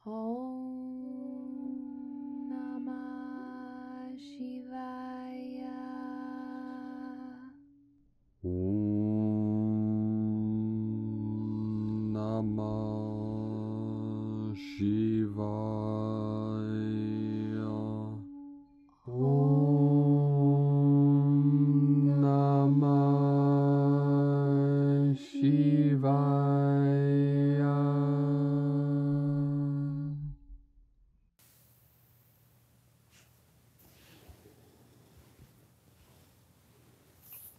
Om Namah Shivaya. Om Namah Shivaya. Om Namah Shivaya.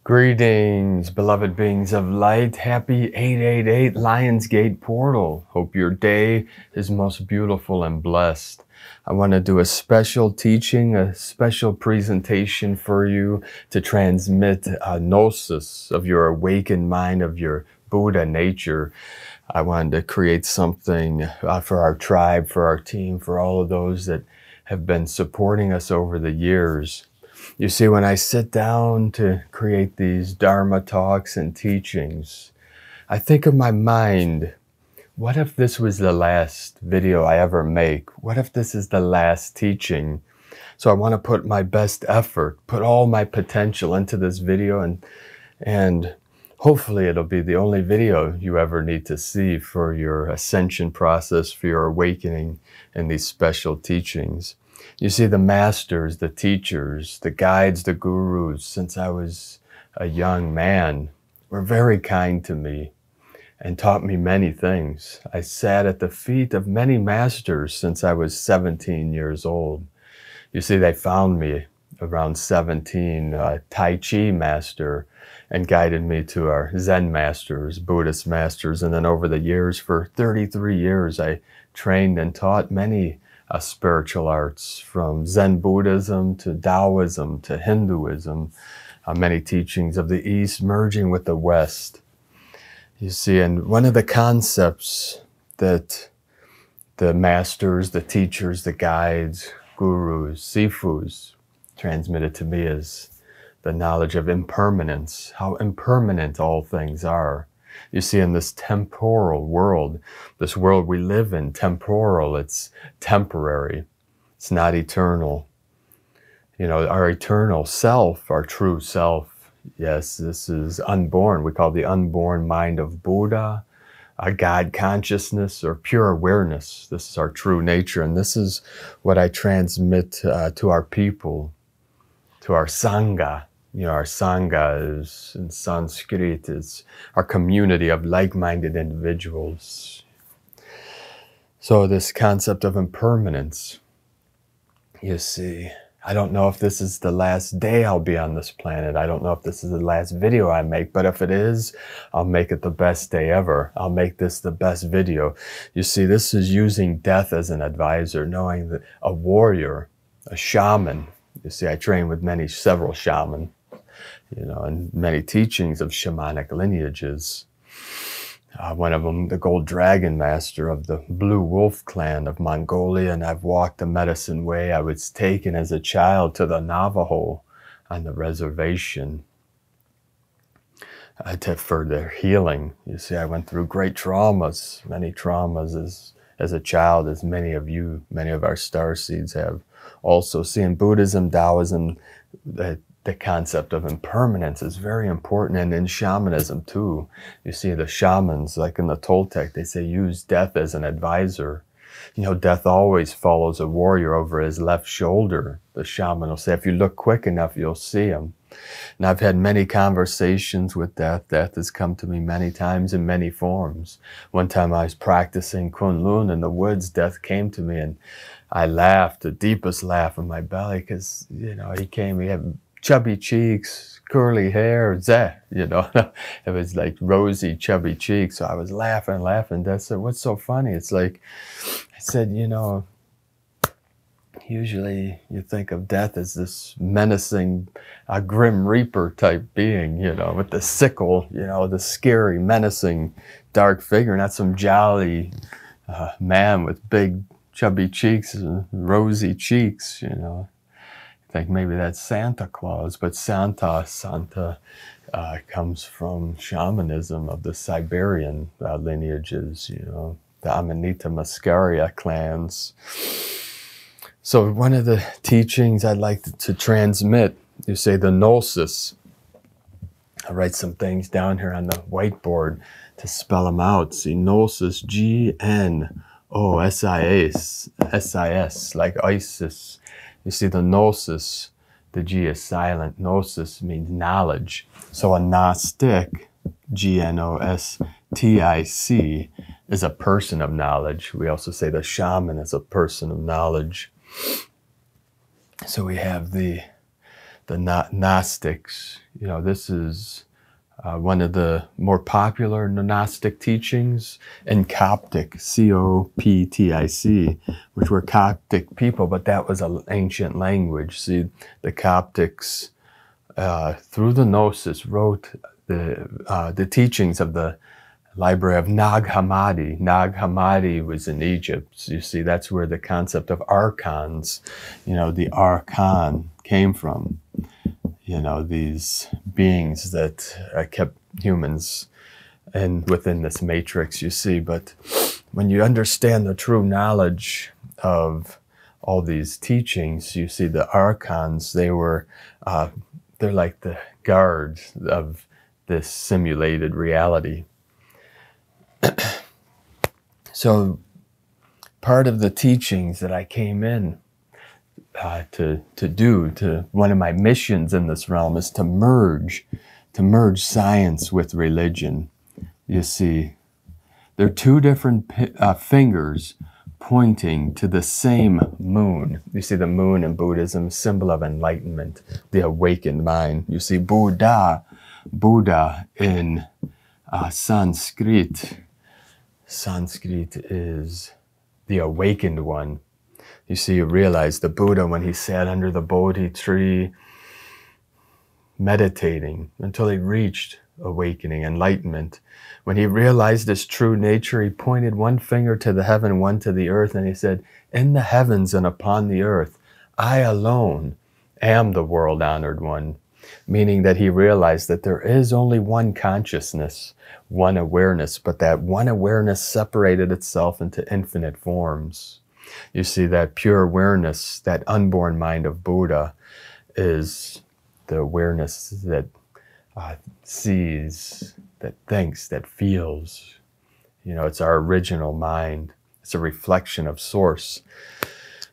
Greetings, beloved beings of light. Happy 888 Lionsgate portal. Hope your day is most beautiful and blessed. I want to do a special teaching, a special presentation for you to transmit a gnosis of your awakened mind, of your Buddha nature. I wanted to create something for our tribe, for our team, for all of those that have been supporting us over the years. You see, when I sit down to create these Dharma talks and teachings, I think of my mind, what if this was the last video I ever make? What if this is the last teaching? So I want to put my best effort, put all my potential into this video, and hopefully it'll be the only video you ever need to see for your ascension process, for your awakening in these special teachings. You see, the masters, the teachers, the guides, the gurus, since I was a young man, were very kind to me and taught me many things. I sat at the feet of many masters since I was 17 years old. You see, they found me around 17, a Tai Chi master, and guided me to our Zen masters, Buddhist masters. And then over the years, for 33 years, I trained and taught many spiritual arts, from Zen Buddhism to Taoism to Hinduism, many teachings of the East merging with the West. You see, and one of the concepts that the masters, the teachers, the guides, gurus, sifus transmitted to me is the knowledge of impermanence, how impermanent all things are. You see, in this temporal world, this world we live in, temporal, it's temporary. It's not eternal. You know, our eternal self, our true self, yes, this is unborn. We call the unborn mind of Buddha, a God consciousness or pure awareness. This is our true nature. And this is what I transmit to our people, to our Sangha. You know, our Sangha is, in Sanskrit, is our community of like-minded individuals. So this concept of impermanence, you see, I don't know if this is the last day I'll be on this planet. I don't know if this is the last video I make, but if it is, I'll make it the best day ever. I'll make this the best video. You see, this is using death as an advisor, knowing that a warrior, a shaman, you see, I train with several shaman, you know, and many teachings of shamanic lineages. One of them, the Gold Dragon Master of the Blue Wolf clan of Mongolia, and I've walked the medicine way. I was taken as a child to the Navajo on the reservation for their healing. You see, I went through great traumas, many traumas as a child, as many of you, many of our starseeds have also seen. Buddhism, Taoism, the concept of impermanence is very important, and in shamanism too. You see, the shamans, like in the Toltec, they say use death as an advisor. You know, death always follows a warrior over his left shoulder. The shaman will say, if you look quick enough, you'll see him. And I've had many conversations with death. Death has come to me many times in many forms. One time I was practicing Kunlun in the woods. Death came to me and I laughed, the deepest laugh in my belly, because, you know, he had chubby cheeks, curly hair, you know, it was like rosy, chubby cheeks. So I was laughing. Death said, what's so funny? It's like, I said, you know, usually you think of death as this menacing, grim reaper type being, you know, with the sickle, you know, the scary, menacing, dark figure, not some jolly man with big, chubby cheeks and rosy cheeks, you know. I think maybe that's Santa Claus, but Santa comes from shamanism of the Siberian lineages, you know. the Amanita Muscaria clans. So one of the teachings I'd like to transmit, you say the gnosis. I'll write some things down here on the whiteboard to spell them out. See, gnosis, G-N-O-S-I-S, like ISIS. You see the gnosis, the G is silent. Gnosis means knowledge. So a Gnostic, G-N-O-S-T-I-C, is a person of knowledge. We also say the shaman is a person of knowledge. So we have the Gnostics. You know, this is one of the more popular Gnostic teachings in Coptic, C-O-P-T-I-C, which were Coptic people, but that was an ancient language. See, the Coptics, through the Gnosis, wrote the teachings of the library of Nag Hammadi. Nag Hammadi was in Egypt. So you see, that's where the concept of archons, you know, the archon came from. You know, these beings that kept humans within this matrix, you see. But when you understand the true knowledge of all these teachings, you see the archons, they're like the guards of this simulated reality. So part of the teachings that I came in to one of my missions in this realm is to merge science with religion. You see, there are two different fingers pointing to the same moon. You see, the moon in Buddhism, symbol of enlightenment, the awakened mind. You see, Buddha in Sanskrit is the awakened one. You see, you realize the Buddha, when he sat under the Bodhi tree, meditating until he reached awakening, enlightenment. When he realized his true nature, he pointed one finger to the heaven, one to the earth, and he said, "In the heavens and upon the earth, I alone am the world-honored one." Meaning that he realized that there is only one consciousness, one awareness, but that one awareness separated itself into infinite forms. You see, that pure awareness, that unborn mind of Buddha, is the awareness that sees, that thinks, that feels. You know, it's our original mind. It's a reflection of Source.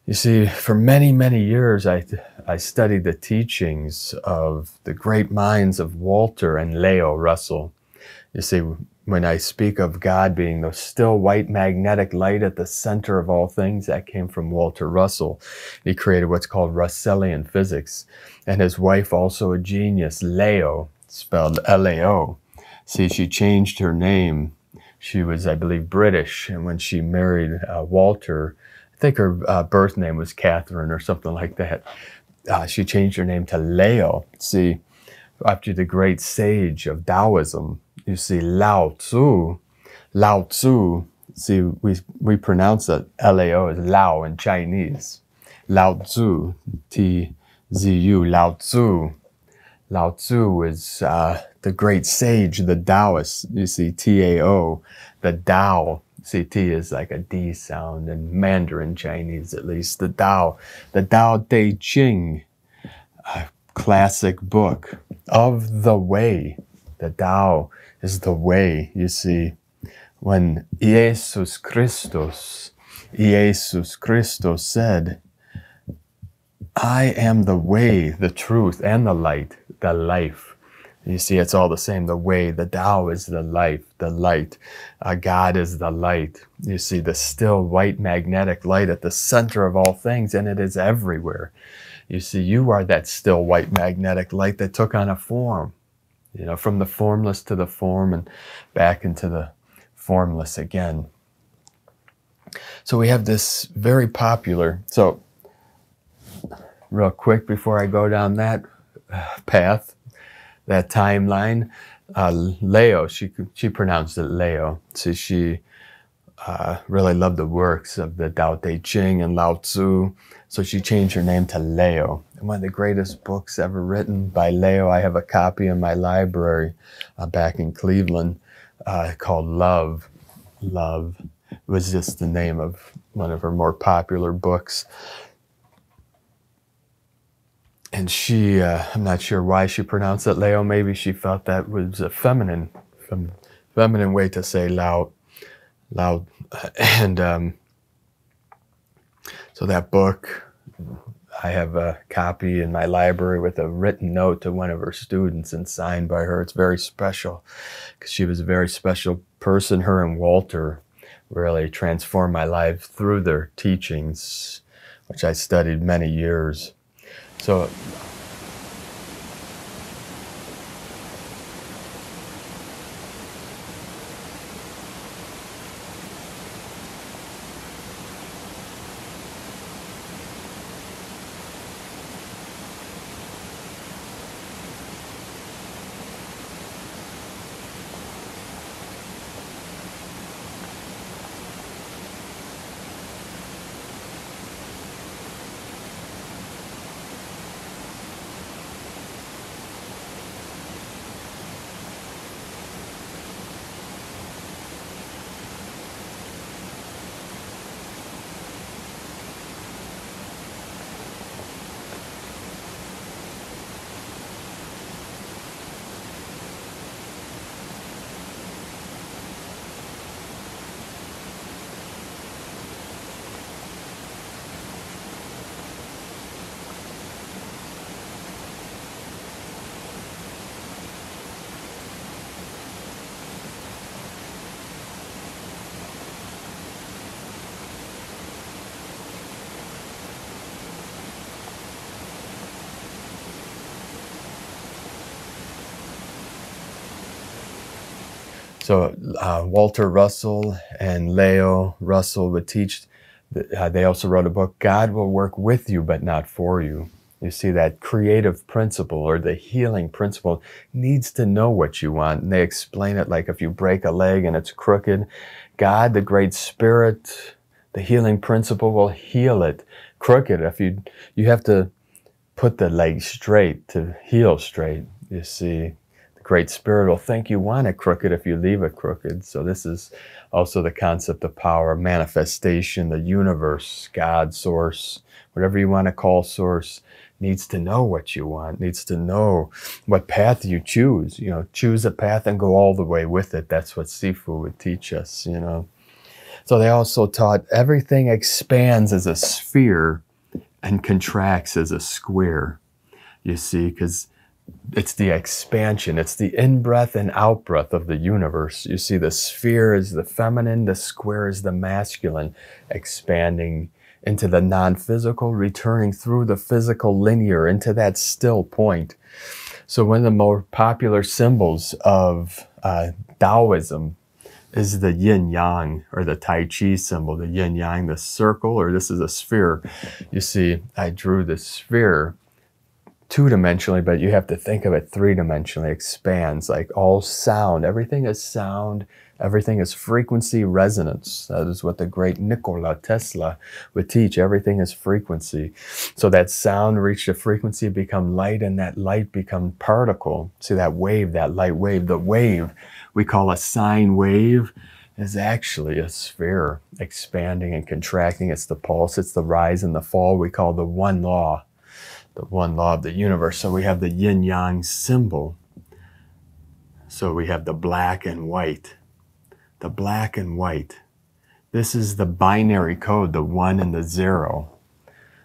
You see, for many, many years, I studied the teachings of the great minds of Walter and Leo Russell. You see, when I speak of God being the still white magnetic light at the center of all things, that came from Walter Russell. He created what's called Russellian physics. And his wife, also a genius, Leo, spelled L-A-O. See, she changed her name. She was, I believe, British. And when she married Walter, I think her birth name was Catherine or something like that. She changed her name to Leo. See, after the great sage of Taoism, you see Lao Tzu, see, we pronounce it L-A-O as Lao in Chinese. Lao Tzu, T-Z-U, Lao Tzu. Lao Tzu is the great sage, the Taoist. You see, T-A-O, the Tao. See, T is like a D sound in Mandarin Chinese, at least. The Tao Te Ching, a classic book of the way. The Tao is the way. You see, when Jesus Christus said, "I am the way, the truth, and the light, the life." You see, it's all the same. The way, the Tao is the life, the light. God is the light. You see, the still white magnetic light at the center of all things, and it is everywhere. You see, you are that still white magnetic light that took on a form. You know, from the formless to the form and back into the formless again. So we have this very popular, so real quick before I go down that path, that timeline, Leo, she pronounced it Leo. So she really loved the works of the Tao Te Ching and Lao Tzu. So she changed her name to Leo. And one of the greatest books ever written by Leo, I have a copy in my library back in Cleveland called Love, was just the name of one of her more popular books. And she, I'm not sure why she pronounced it Leo. Maybe she felt that was a feminine way to say loud. And so that book, I have a copy in my library with a written note to one of her students and signed by her. It's very special because she was a very special person. Her and Walter really transformed my life through their teachings, which I studied many years. So So Walter Russell and Leo Russell would teach, they also wrote a book, God Will Work With You But Not For You. You see, that creative principle or the healing principle needs to know what you want. And they explain it like if you break a leg and it's crooked, God, the Great Spirit, the healing principle will heal it crooked. If you have to put the leg straight to heal straight, you see. Great Spirit will think you want it crooked if you leave it crooked. So this is also the concept of power, manifestation, the universe, God, source, whatever you want to call source, needs to know what you want, needs to know what path you choose. You know, choose a path and go all the way with it. That's what Sifu would teach us, you know. So they also taught everything expands as a sphere and contracts as a square, you see, because it's the expansion, it's the in-breath and out-breath of the universe. You see, the sphere is the feminine, the square is the masculine, expanding into the non-physical, returning through the physical linear into that still point. So one of the more popular symbols of Taoism is the yin-yang, or the Tai Chi symbol, the yin-yang, the circle, or this is a sphere. You see, I drew the sphere two-dimensionally, but you have to think of it three-dimensionally. Expands like all sound. Everything is sound. Everything is frequency resonance. That is what the great Nikola Tesla would teach. Everything is frequency. So that sound reached a frequency, become light, and that light become particle. See that wave, that light wave. The wave we call a sine wave is actually a sphere expanding and contracting. It's the pulse. It's the rise and the fall. We call the one law. The one law of the universe. So we have the yin-yang symbol. So we have the black and white. The black and white. This is the binary code, the 1 and the 0.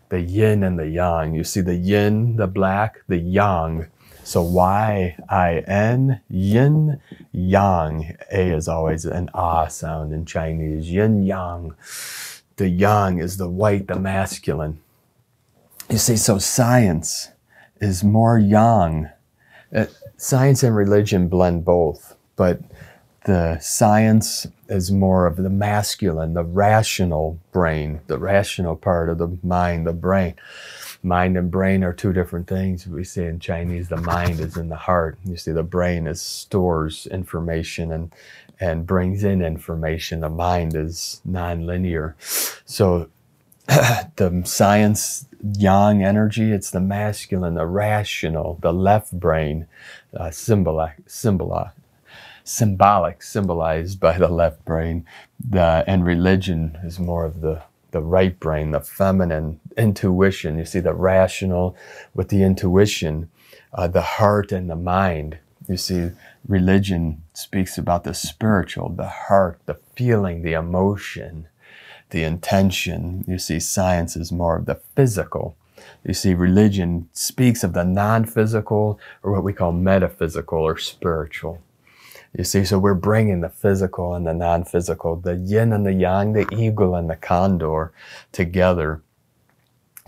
The yin and the yang. You see the yin, the black, the yang. So Y-I-N, yin, yang. A is always an ah sound in Chinese. Yin, yang. The yang is the white, the masculine. You see, so science is more yang. Science and religion blend both, but the science is more of the masculine, the rational brain, the rational part of the mind, the brain. Mind and brain are two different things. We say in Chinese, the mind is in the heart. You see, the brain stores information and brings in information. The mind is non-linear. So the science, yang energy, it's the masculine, the rational, the left brain, symbolic, symbolized by the left brain. And religion is more of the right brain, the feminine intuition. You see the rational with the intuition, the heart and the mind. You see, religion speaks about the spiritual, the heart, the feeling, the emotion, the intention. You see, science is more of the physical. You see, religion speaks of the non-physical, or what we call metaphysical or spiritual. You see, so we're bringing the physical and the non-physical, the yin and the yang, the eagle and the condor together.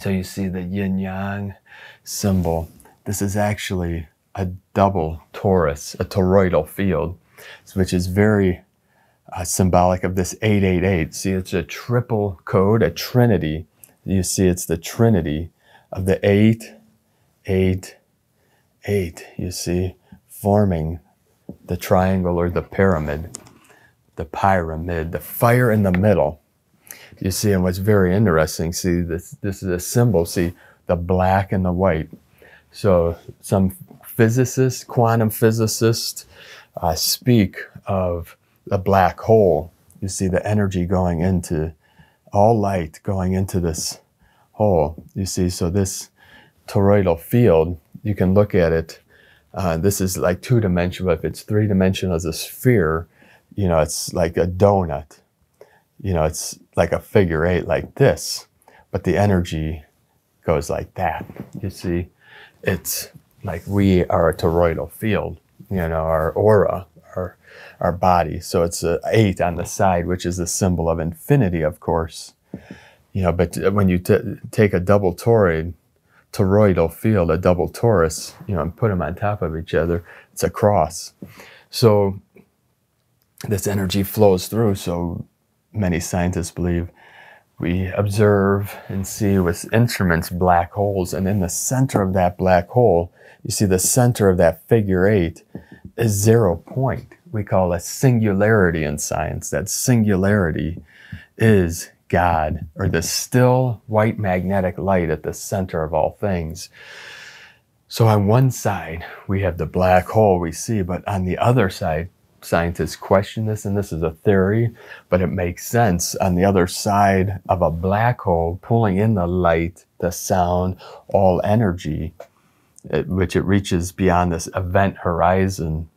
So you see the yin-yang symbol. This is actually a double torus, a toroidal field, which is very symbolic of this 888. See, it's a triple code, a trinity. You see, it's the trinity of the 8, 8, 8. You see, forming the triangle or the pyramid, the fire in the middle. You see, and what's very interesting, see, this is a symbol, see, the black and the white. So some physicists, quantum physicists, speak of a black hole. You see the energy going into, all light going into this hole. You see, so this toroidal field, you can look at it. This is like two-dimensional. If it's three-dimensional as a sphere, you know, it's like a donut. You know, it's like a figure 8 like this, but the energy goes like that. You see, it's like we are a toroidal field, you know, our aura, our body. So it's a 8 on the side, which is a symbol of infinity, of course. You know, but when you take a double toroidal field, a double torus, you know, and put them on top of each other, it's a cross. So this energy flows through. So many scientists believe we observe and see with instruments black holes, and in the center of that black hole, you see the center of that figure 8 is 0 point. We call a singularity in science. That singularity is God, or the still white magnetic light at the center of all things. So on one side, we have the black hole we see, but on the other side, scientists question this, and this is a theory, but it makes sense. On the other side of a black hole, pulling in the light, the sound, all energy, which it reaches beyond this event horizon.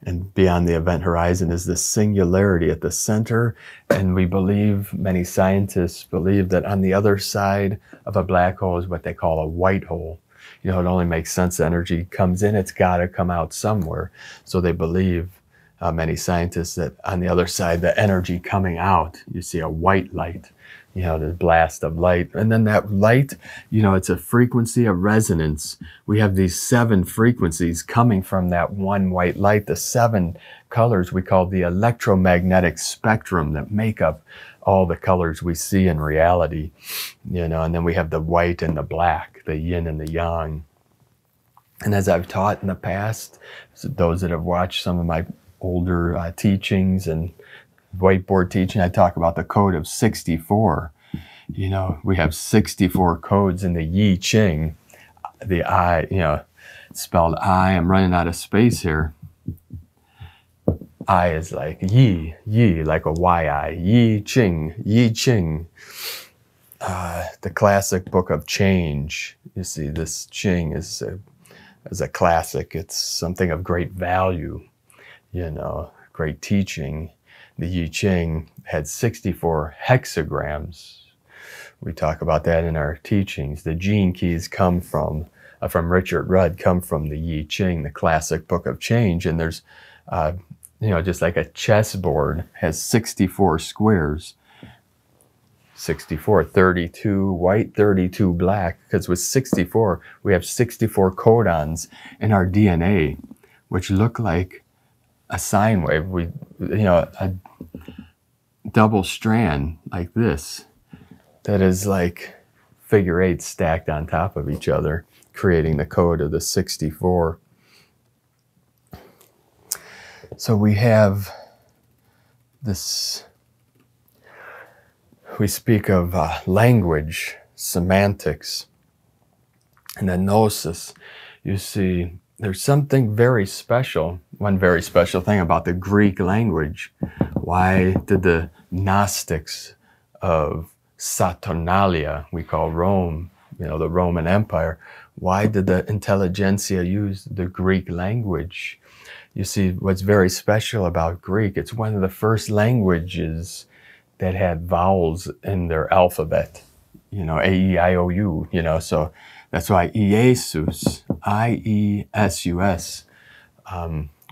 And beyond the event horizon is this singularity at the center. And we believe, many scientists believe, that on the other side of a black hole is what they call a white hole. You know, it only makes sense. Energy comes in, it's got to come out somewhere. So they believe, many scientists, that on the other side, the energy coming out, you see a white light, you know, the blast of light. And then that light, you know, it's a frequency of resonance. We have these 7 frequencies coming from that one white light, the 7 colors we call the electromagnetic spectrum that make up all the colors we see in reality, you know. And then we have the white and the black, the yin and the yang. And as I've taught in the past, so those that have watched some of my older teachings and whiteboard teaching, I talk about the code of 64. You know, we have 64 codes in the Yi Ching. The I, you know, it's spelled I. I'm running out of space here. I is like Yi, like a Y-I. Yi Ching, Yi Ching. The classic book of change. You see, this Ching is a classic. It's something of great value, you know, great teaching. The I Ching had 64 hexagrams. We talk about that in our teachings. The gene keys come from Richard Rudd, come from the I Ching, the classic book of change. And there's, you know, just like a chessboard has 64 squares. 64, 32 white, 32 black, because with 64, we have 64 codons in our DNA, which look like a sine wave. We, you know, a double strand like this, that is like figure 8 stacked on top of each other, creating the code of the 64. So we have this, we speak of language, semantics, and then gnosis. You see, there's something very special, one very special thing about the Greek language. Why did the Gnostics of Saturnalia, we call Rome, the Roman Empire, why did the intelligentsia use the Greek language? You see, what's very special about Greek, it's one of the first languages that had vowels in their alphabet, A-E-I-O-U, so that's why Iesus, I-E-S-U-S,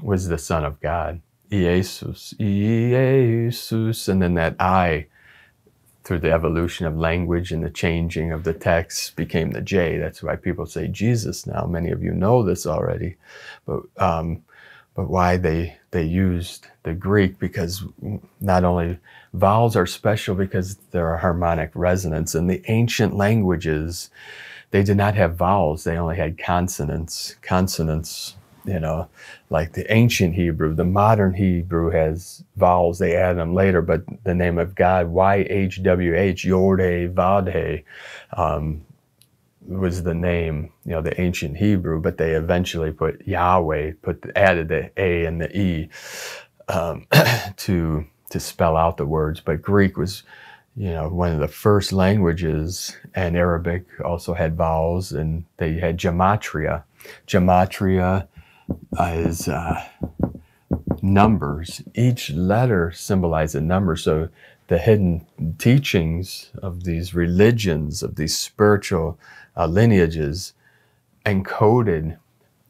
was the Son of God. Iesus, Iesus, and then that I, through the evolution of language and the changing of the text, became the J. That's why people say Jesus now. Many of you know this already, but why they used the Greek, because not only vowels are special because they're a harmonic resonance. In the ancient languages, they did not have vowels. They only had consonants. Consonants, like the ancient Hebrew. The modern Hebrew has vowels. They add them later, but the name of God, Y-H-W-H, Yod-He-Vod-He, was the name, the ancient Hebrew, but they eventually put Yahweh, added the A and the E to spell out the words. But Greek was, one of the first languages, and Arabic also had vowels, and they had gematria. Gematria is numbers. Each letter symbolized a number. So the hidden teachings of these religions, of these spiritual lineages, encoded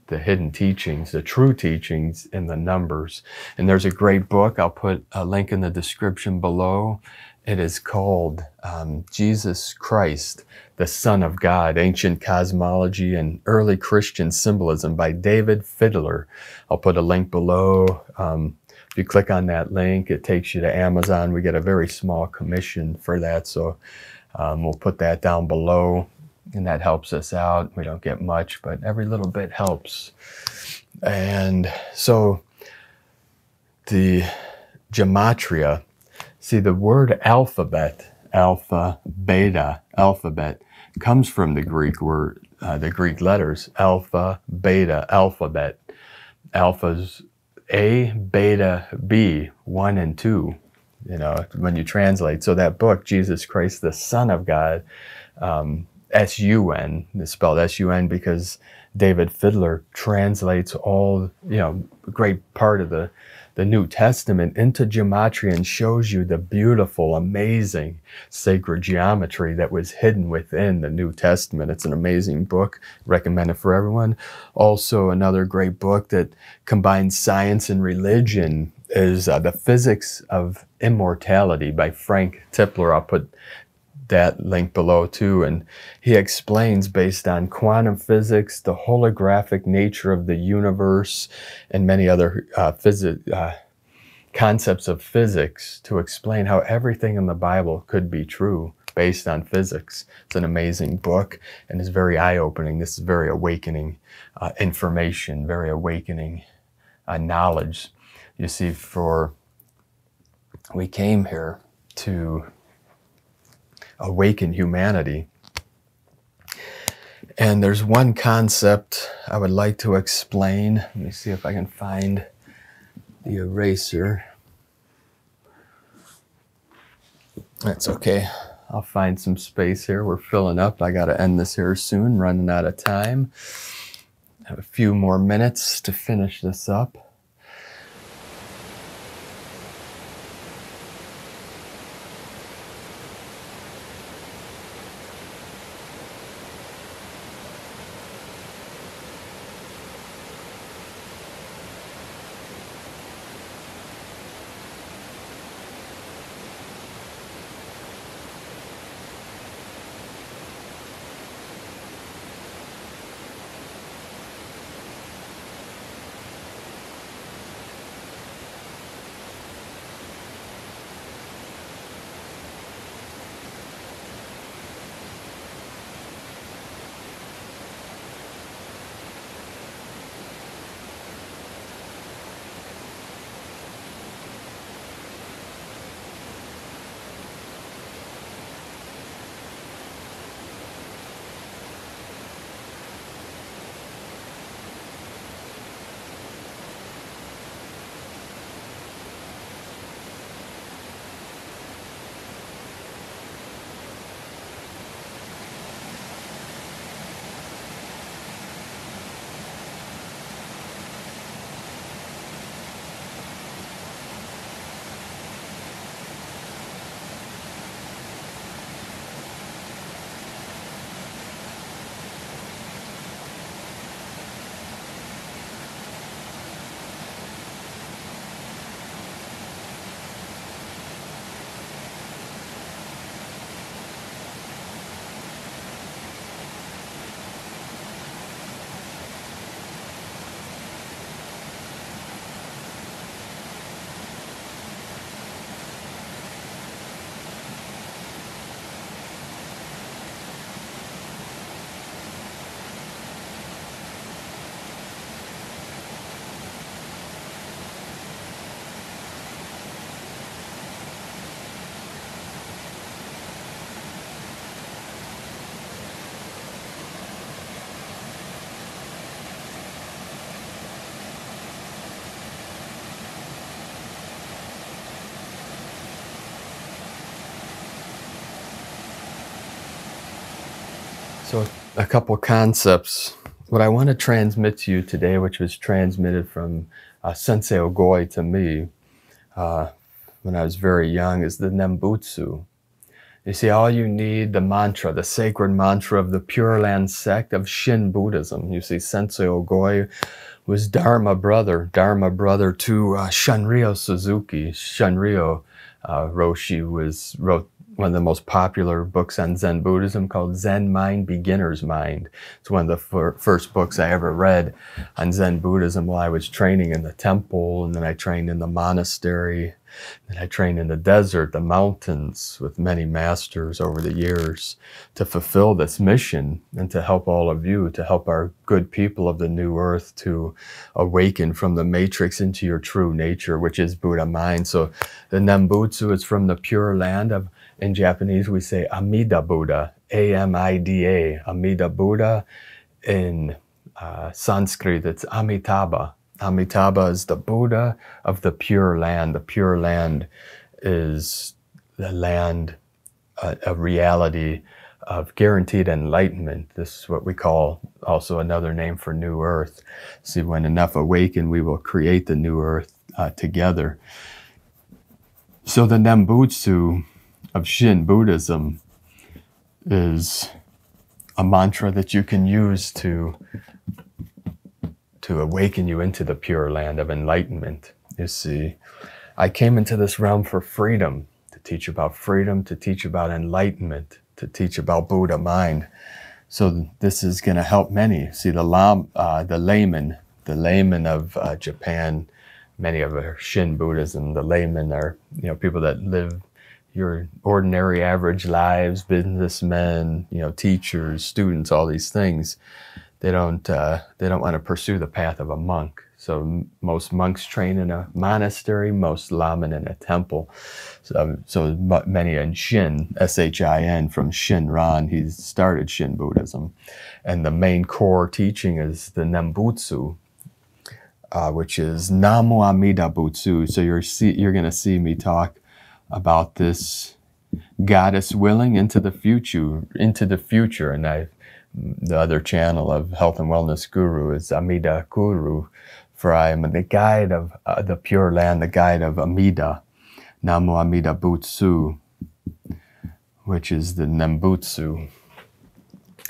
the hidden teachings, the true teachings in the numbers. And there's a great book. I'll put a link in the description below. It is called Jesus Christ, the Son of God, Ancient Cosmology and Early Christian Symbolism by David Fiddler. I'll put a link below. If you click on that link, it takes you to Amazon. We get a very small commission for that, so we'll put that down below, and that helps us out. We don't get much, but every little bit helps. And so the gematria, see, the word alphabet, alpha, beta, alphabet, comes from the Greek word, the Greek letters, alpha, beta, alphabet. Alpha's A, beta, B, 1 and 2, when you translate. So that book, Jesus Christ, the Son of God, S-U-N, is spelled S-U-N because David Fiddler translates all, a great part of the New Testament into gematria and shows you the beautiful, amazing sacred geometry that was hidden within the New Testament. It's an amazing book. Recommend it for everyone. Also, another great book that combines science and religion is The Physics of Immortality by Frank Tipler. I'll put that link below too, and he explains, based on quantum physics, the holographic nature of the universe and many other concepts of physics, to explain how everything in the Bible could be true based on physics. It's an amazing book, and it's very eye-opening. This is very awakening information, very awakening knowledge. You see, we came here to awaken humanity. And there's one concept I would like to explain. Let me see if I can find the eraser. That's okay. I'll find some space here. We're filling up. I got to end this here soon, running out of time. I have a few more minutes to finish this up. So a couple concepts. What I want to transmit to you today, which was transmitted from Sensei Ogoi to me when I was very young, is the Nembutsu. You see, all you need, the mantra, the sacred mantra of the Pure Land sect of Shin Buddhism. You see, Sensei Ogoi was Dharma brother to Shunryo Suzuki. Shunryo Roshi wrote one of the most popular books on Zen Buddhism called Zen Mind, Beginner's Mind. It's one of the first books I ever read on Zen Buddhism while I was training in the temple, and then I trained in the monastery, and I trained in the desert, the mountains, with many masters over the years to fulfill this mission and to help all of you, to help our good people of the new earth to awaken from the matrix into your true nature, which is Buddha mind. So the Nembutsu is from the Pure Land of, in Japanese we say Amida Buddha, A-M-I-D-A, Amida Buddha. In Sanskrit it's Amitabha. Amitabha is the Buddha of the Pure Land. The Pure Land is the land, a reality of guaranteed enlightenment. This is what we call also another name for New Earth. See, when enough awaken, we will create the New Earth together. So the Nembutsu of Shin Buddhism is a mantra that you can use to awaken you into the Pure Land of enlightenment. You see, I came into this realm for freedom, to teach about freedom, to teach about enlightenment, to teach about Buddha mind. So this is going to help many. See, the laymen of Japan, many of our Shin Buddhism, the laymen are, people that live your ordinary average lives, businessmen, teachers, students, all these things. They don't want to pursue the path of a monk. So most monks train in a monastery, most lamen in a temple. So many in Shin, S-H-I-N, from Shinran, he started Shin Buddhism. And the main core teaching is the Nembutsu, which is Namo Amida Butsu. So you're going to see me talk about this goddess willing into the future. And the other channel of Health and Wellness Guru is Amida Guru, for I am the guide of the Pure Land, the guide of Amida, Namo Amida Butsu, which is the Nembutsu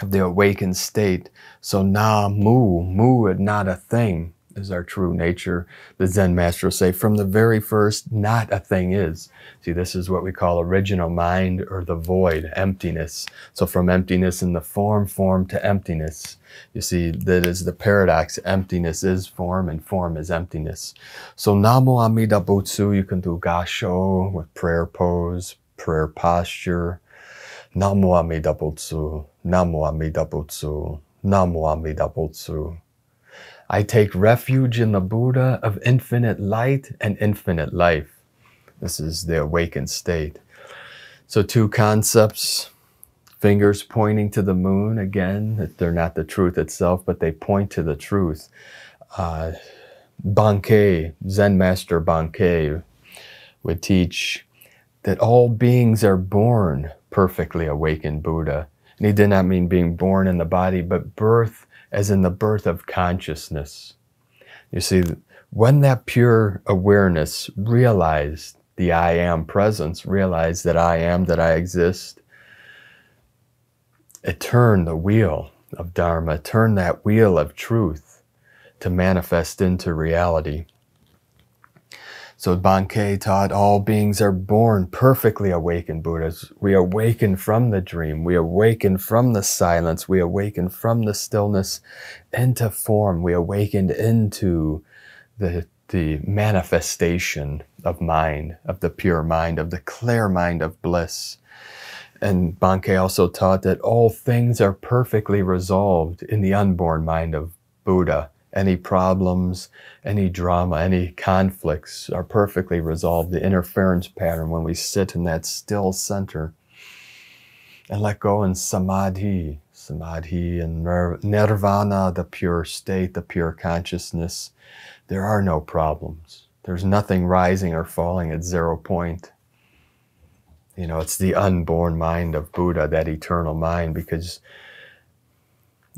of the awakened state. So mu is not a thing, is our true nature. The Zen masters say from the very first, not a thing is. See, this is what we call original mind, or the void, emptiness. So from emptiness in the form to emptiness. You see, that is the paradox. Emptiness is form and form is emptiness. So Namo Amida Butsu, you can do gasho with prayer pose, prayer posture. Namo Amida Butsu, Namo Amida Butsu, Namo Amida Butsu. I take refuge in the Buddha of infinite light and infinite life. This is the awakened state. So two concepts, fingers pointing to the moon, again, that they're not the truth itself, but they point to the truth. Bankei, Zen Master Bankei, would teach that all beings are born perfectly awakened Buddha. And he did not mean being born in the body, but birth as in the birth of consciousness. You see, when that pure awareness realized the I am presence, realized that I am, that I exist, it turned the wheel of Dharma, turned that wheel of truth to manifest into reality. So Bankei taught all beings are born perfectly awakened Buddhas. We awaken from the dream. We awaken from the silence. We awaken from the stillness into form. We awakened into the manifestation of mind, of the pure mind, of the clear mind of bliss. And Bankei also taught that all things are perfectly resolved in the unborn mind of Buddha. Any problems, any drama, any conflicts are perfectly resolved. The interference pattern, when we sit in that still center and let go in samadhi and nirvana, the pure state, the pure consciousness, there are no problems. There's nothing rising or falling at 0 point. It's the unborn mind of Buddha, that eternal mind, because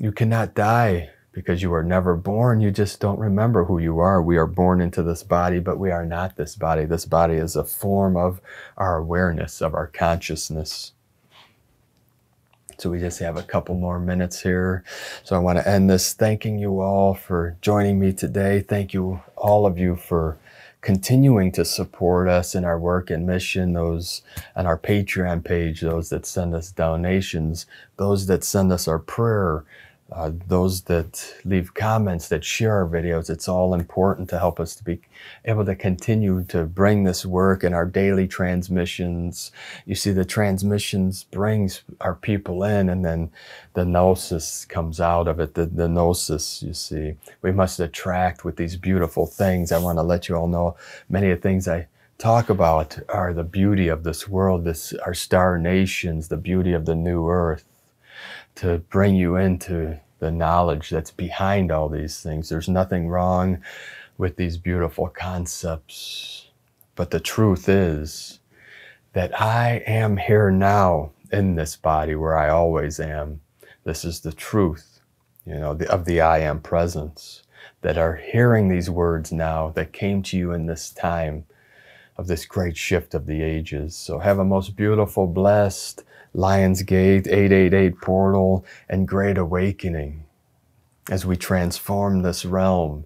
You cannot die because you were never born. You just don't remember who you are. We are born into this body, but we are not this body. This body is a form of our awareness, of our consciousness. So we just have a couple more minutes here. So I want to end this thanking you all for joining me today. Thank you, all of you, for continuing to support us in our work and mission, those on our Patreon page, those that send us donations, those that send us our prayer, those that leave comments, that share our videos. It's all important to help us to be able to continue to bring this work in our daily transmissions. You see, the transmissions brings our people in, and then the gnosis comes out of it, the gnosis, you see. We must attract with these beautiful things. I want to let you all know many of the things I talk about are the beauty of this world, our star nations, the beauty of the new earth, to bring you into the knowledge that's behind all these things. There's nothing wrong with these beautiful concepts, but the truth is that I am here now in this body where I always am. This is the truth, of the I am presence, that are hearing these words now, that came to you in this time of this great shift of the ages. So have a most beautiful, blessed Lion's Gate 888 portal and great awakening as we transform this realm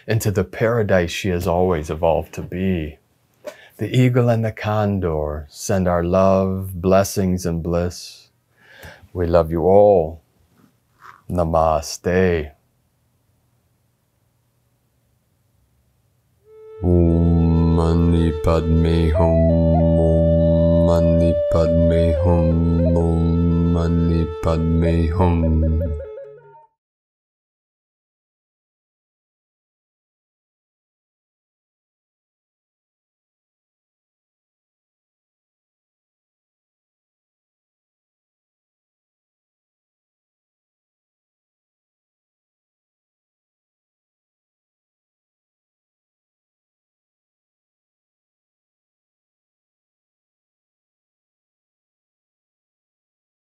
into the paradise she has always evolved to be. The eagle and the condor send our love, blessings, and bliss. We love you all. Namaste. Om Mani Padme Hum. Om Mani Padme Hum. Om Mani Padme Hum.